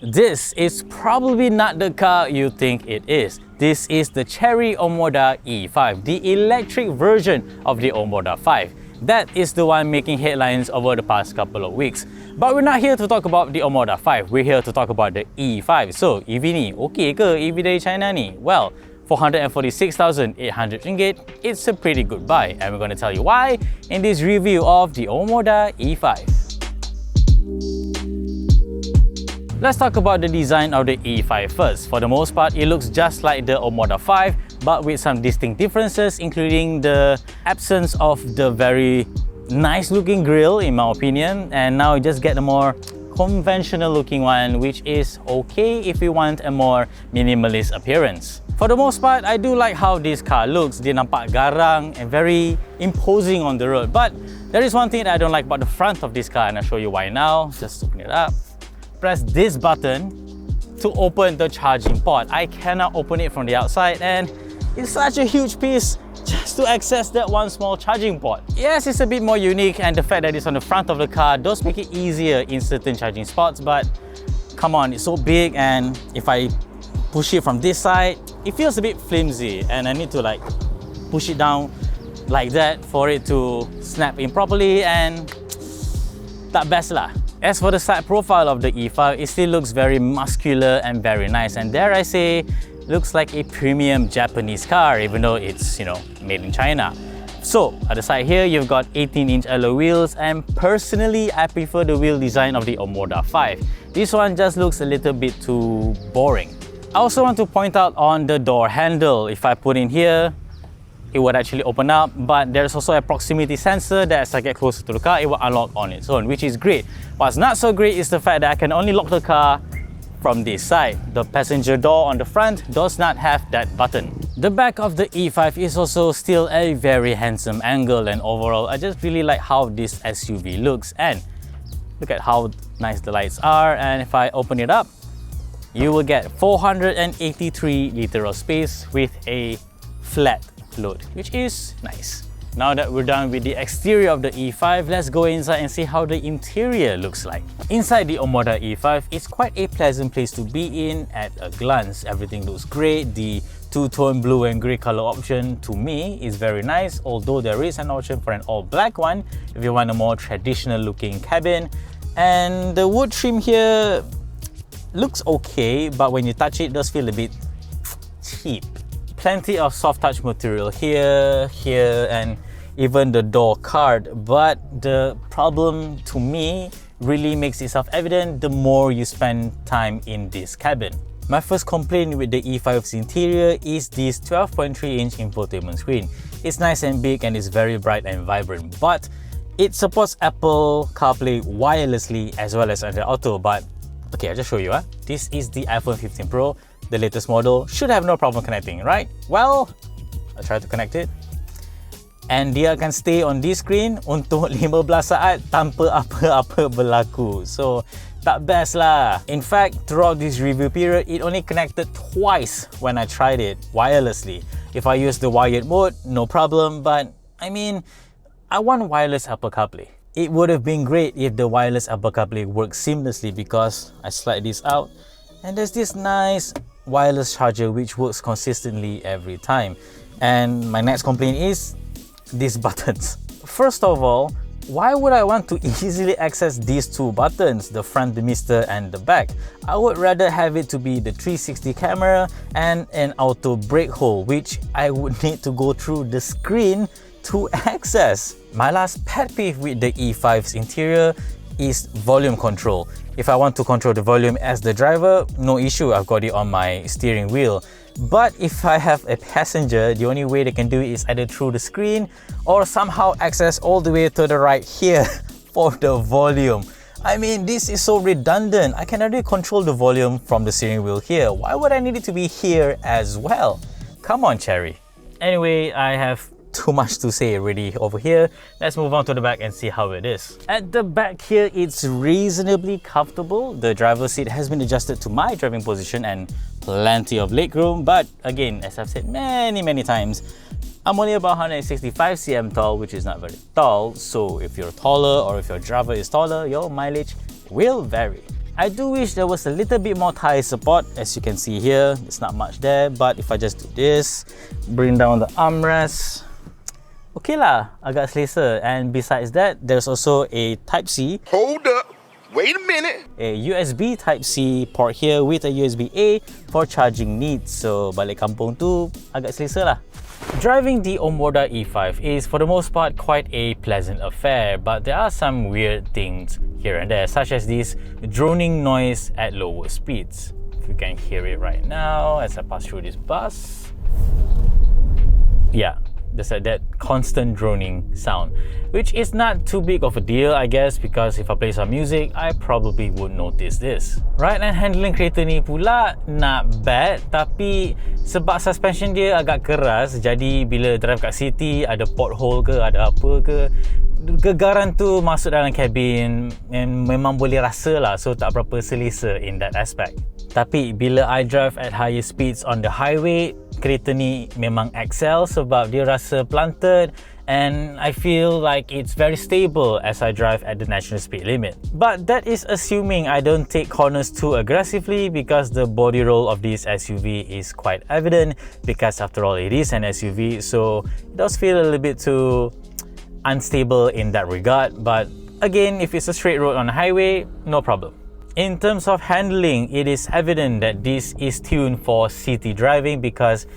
This is probably not the car you think it is. This is the Chery Omoda E5, the electric version of the Omoda 5. That is the one making headlines over the past couple of weeks. But we're not here to talk about the Omoda 5, we're here to talk about the E5. So, EV ni, okay ke EV dari China ni? Well, 446,800 ringgit, it's a pretty good buy. And we're going to tell you why in this review of the Omoda E5. Let's talk about the design of the E5 first. For the most part, it looks just like the Omoda 5, but with some distinct differences, including the absence of the very nice looking grille, in my opinion, and now you just get a more conventional looking one, which is okay if you want a more minimalist appearance. For the most part, I do like how this car looks. Dia nampak garang and very imposing on the road. But there is one thing that I don't like about the front of this car, and I'll show you why now. Just open it up. Press this button to open the charging port. I cannot open it from the outside, and it's such a huge piece just to access that one small charging port. Yes, it's a bit more unique, and the fact that it's on the front of the car does make it easier in certain charging spots, but come on, it's so big, and if I push it from this side, it feels a bit flimsy, and I need to like push it down like that for it to snap in properly, and tak best lah. As for the side profile of the E5, it still looks very muscular and very nice, and dare I say, looks like a premium Japanese car, even though it's, you know, made in China. So, at the side here, you've got 18-inch alloy wheels, and personally, I prefer the wheel design of the Omoda 5. This one just looks a little bit too boring. I also want to point out on the door handle. If I put in here, it would actually open up, but there's also a proximity sensor that as I get closer to the car, it will unlock on its own, which is great. What's not so great is the fact that I can only lock the car from this side. The passenger door on the front does not have that button. The back of the E5 is also still a very handsome angle, and overall, I just really like how this SUV looks, and look at how nice the lights are. And if I open it up, you will get 483 liters of space with a flat load, which is nice. Now that we're done with the exterior of the E5, let's go inside and see how the interior looks like. Inside the Omoda E5, it's quite a pleasant place to be in at a glance. Everything looks great. The two-tone blue and grey color option to me is very nice, although there is an option for an all-black one if you want a more traditional looking cabin. And the wood trim here looks okay, but when you touch it, it does feel a bit cheap. Plenty of soft touch material here, and even the door card, but the problem to me really makes itself evident the more you spend time in this cabin. My first complaint with the E5's interior is this 12.3-inch infotainment screen. It's nice and big and it's very bright and vibrant, but it supports Apple CarPlay wirelessly as well as Android Auto. But okay, I'll just show you. This is the iPhone 15 Pro. The latest model should have no problem connecting, right? Well, I'll try to connect it. And dia akan stay on this screen untuk 15 saat tanpa apa-apa berlaku. So, tak best lah. In fact, throughout this review period, it only connected twice when I tried it wirelessly. If I use the wired mode, no problem, but I mean, I want wireless Apple CarPlay. It would have been great if the wireless Apple CarPlay works seamlessly, because I slide this out and there's this nice wireless charger which works consistently every time. And my next complaint is these buttons. First of all, why would I want to easily access these two buttons, the front demister and the back? I would rather have it to be the 360 camera and an auto brake hold, which I would need to go through the screen to access. My last pet peeve with the E5's interior is volume control. If I want to control the volume as the driver, no issue, I've got it on my steering wheel. But if I have a passenger, the only way they can do it is either through the screen or somehow access all the way to the right here for the volume. I mean, this is so redundant. I can already control the volume from the steering wheel here. Why would I need it to be here as well? Come on, Chery. Anyway, I have too much to say already over here. Let's move on to the back and see how it is. At the back here, it's reasonably comfortable. The driver's seat has been adjusted to my driving position and plenty of legroom, but again, as I've said many times, I'm only about 165 cm tall, which is not very tall, so if you're taller or if your driver is taller, your mileage will vary. I do wish there was a little bit more tire support. As you can see here, it's not much there, but if I just do this, bring down the armrest, okay lah, agak selesa. And besides that, there's also a Type-C. Hold up, wait a minute. A USB Type-C port here with a USB-A for charging needs. So balik kampung tu agak selesa lah. Driving the Omoda E5 is for the most part quite a pleasant affair, but there are some weird things here and there, such as this droning noise at lower speeds. If you can hear it right now as I pass through this bus. Yeah, there's that constant droning sound, which is not too big of a deal, I guess, because if I play some music, I probably would notice this. Right hand handling kereta ni pula not bad, tapi sebab suspension dia agak keras, jadi bila drive kat city, ada pothole ke, ada apa ke, gegaran tu masuk dalam kabin and memang boleh rasa lah, so tak berapa selesa in that aspect. Tapi bila I drive at higher speeds on the highway, kereta ni memang excel sebab dia rasa planted and I feel like it's very stable as I drive at the national speed limit. But that is assuming I don't take corners too aggressively, because the body roll of this SUV is quite evident, because after all it is an SUV, so it does feel a little bit too unstable in that regard. But again, if it's a straight road on a highway, no problem. In terms of handling, it is evident that this is tuned for city driving because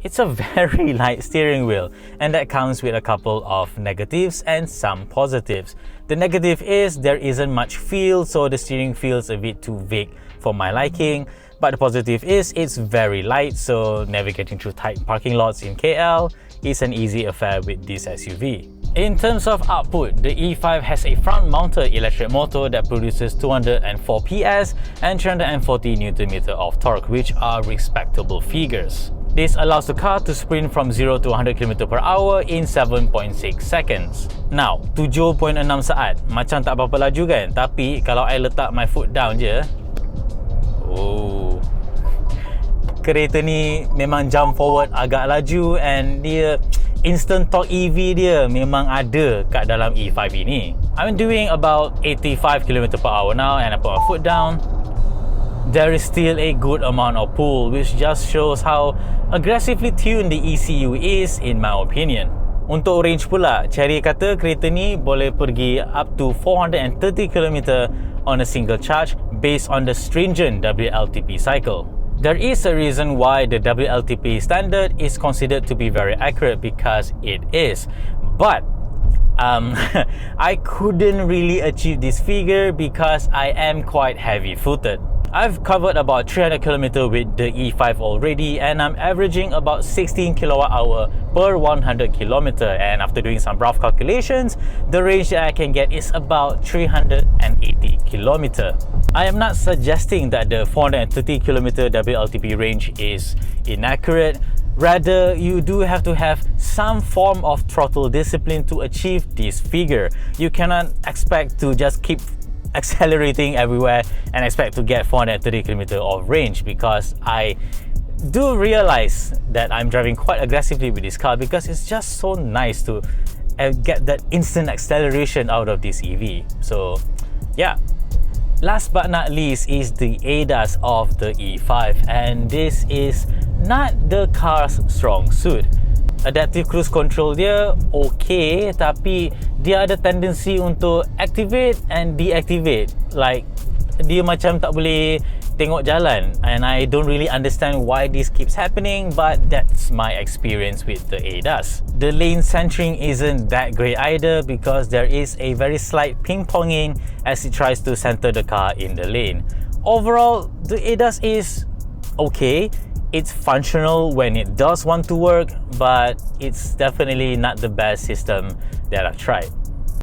it's a very light steering wheel, and that comes with a couple of negatives and some positives. The negative is there isn't much feel, so the steering feels a bit too vague for my liking. But the positive is it's very light, so navigating through tight parking lots in KL is an easy affair with this SUV. In terms of output, the E5 has a front-mounted electric motor that produces 204 PS and 340 Nm of torque, which are respectable figures. This allows the car to sprint from 0 to 100 km/h in 7.6 seconds. Now, 7.6 saat, macam tak berapa laju kan? Tapi kalau I letak my foot down je, kereta ni memang jump forward agak laju, and dia instant torque EV dia memang ada kat dalam E5 ini. I'm doing about 85 km/h now and I put my foot down. There is still a good amount of pull, which just shows how aggressively tuned the ECU is in my opinion. Untuk range pula, Chery kata kereta ni boleh pergi up to 430 km on a single charge based on the stringent WLTP cycle. There is a reason why the WLTP standard is considered to be very accurate, because it is. But I couldn't really achieve this figure because I am quite heavy-footed. I've covered about 300 km with the E5 already, and I'm averaging about 16 kWh per 100 km, and after doing some rough calculations, the range that I can get is about 380 km. I am not suggesting that the 430 km WLTP range is inaccurate. Rather, you do have to have some form of throttle discipline to achieve this figure. You cannot expect to just keep accelerating everywhere and expect to get 430 km of range, because I do realize that I'm driving quite aggressively with this car because it's just so nice to get that instant acceleration out of this EV. So yeah. Last but not least is the ADAS of the E5, and this is not the car's strong suit. Adaptive cruise control dia okay, tapi dia ada tendency untuk activate and deactivate. Like, dia macam tak boleh tengok jalan, and I don't really understand why this keeps happening, but that's my experience with the ADAS. The lane centering isn't that great either, because there is a very slight ping-ponging as it tries to center the car in the lane. Overall, the ADAS is okay. It's functional when it does want to work, but it's definitely not the best system that I've tried.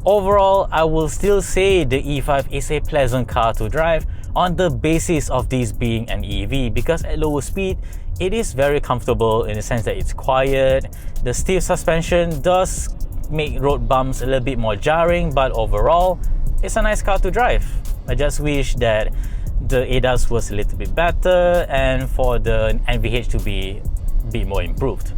Overall, I will still say the E5 is a pleasant car to drive on the basis of this being an EV, because at lower speed, it is very comfortable in the sense that it's quiet. The stiff suspension does make road bumps a little bit more jarring, but overall, it's a nice car to drive. I just wish that the ADAS was a little bit better and for the NVH to be a bit more improved.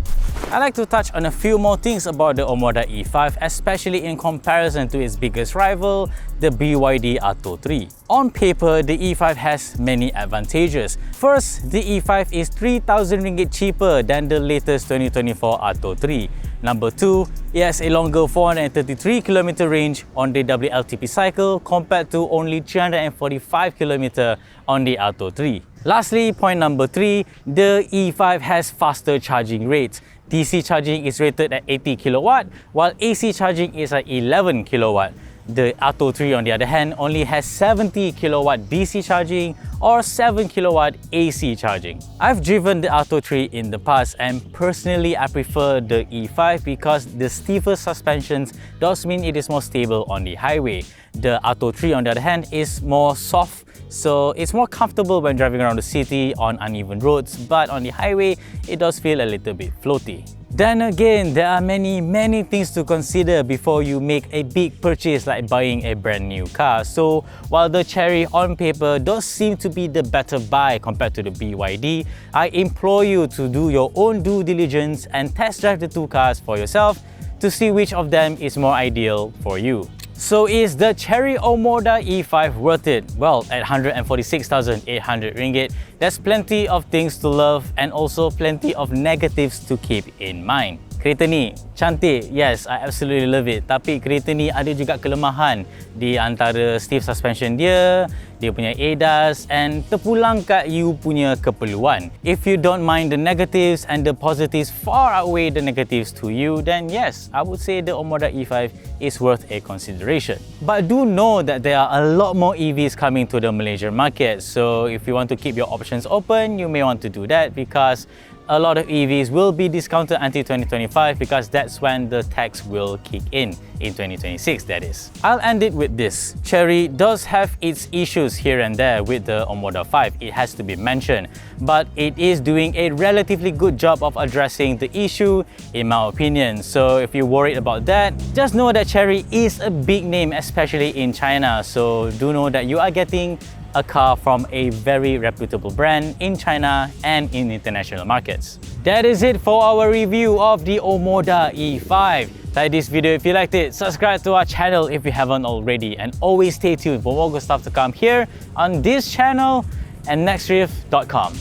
I'd like to touch on a few more things about the Omoda E5, especially in comparison to its biggest rival, the BYD Atto 3. On paper, the E5 has many advantages. First, the E5 is 3,000 ringgit cheaper than the latest 2024 Atto 3. Number 2, it has a longer 433km range on the WLTP cycle compared to only 345km on the Atto 3. Lastly, point number 3, the E5 has faster charging rates. DC charging is rated at 80 kilowatt, while AC charging is at 11 kilowatt. The Atto 3 on the other hand only has 70 kilowatt DC charging or 7 kilowatt AC charging. I've driven the Atto 3 in the past and personally I prefer the E5 because the stiffer suspensions does mean it is more stable on the highway. The Atto 3 on the other hand is more soft, so it's more comfortable when driving around the city on uneven roads, but on the highway it does feel a little bit floaty. Then again, there are many things to consider before you make a big purchase like buying a brand new car. So while the Chery on paper does seem to be the better buy compared to the BYD, I implore you to do your own due diligence and test drive the two cars for yourself to see which of them is more ideal for you. So is the Chery Omoda E5 worth it? Well, at 146,800 ringgit, there's plenty of things to love and also plenty of negatives to keep in mind. Kereta ni cantik, yes, I absolutely love it. Tapi kereta ni ada juga kelemahan di antara stiff suspension dia punya ADAS and terpulang kat you punya keperluan. If you don't mind the negatives and the positives far outweigh the negatives to you, then yes, I would say the Omoda E5 is worth a consideration. But do know that there are a lot more EVs coming to the Malaysian market, so if you want to keep your options open, you may want to do that because a lot of EVs will be discounted until 2025 because that's when the tax will kick in 2026, that is. I'll end it with this. Chery does have its issues here and there with the Omoda 5, it has to be mentioned, but it is doing a relatively good job of addressing the issue in my opinion. So if you're worried about that, just know that Chery is a big name, especially in China, so do know that you are getting a car from a very reputable brand in China and in international markets. That is it for our review of the Omoda E5. Like this video if you liked it, subscribe to our channel if you haven't already, and always stay tuned for more good stuff to come here on this channel and nextriff.com.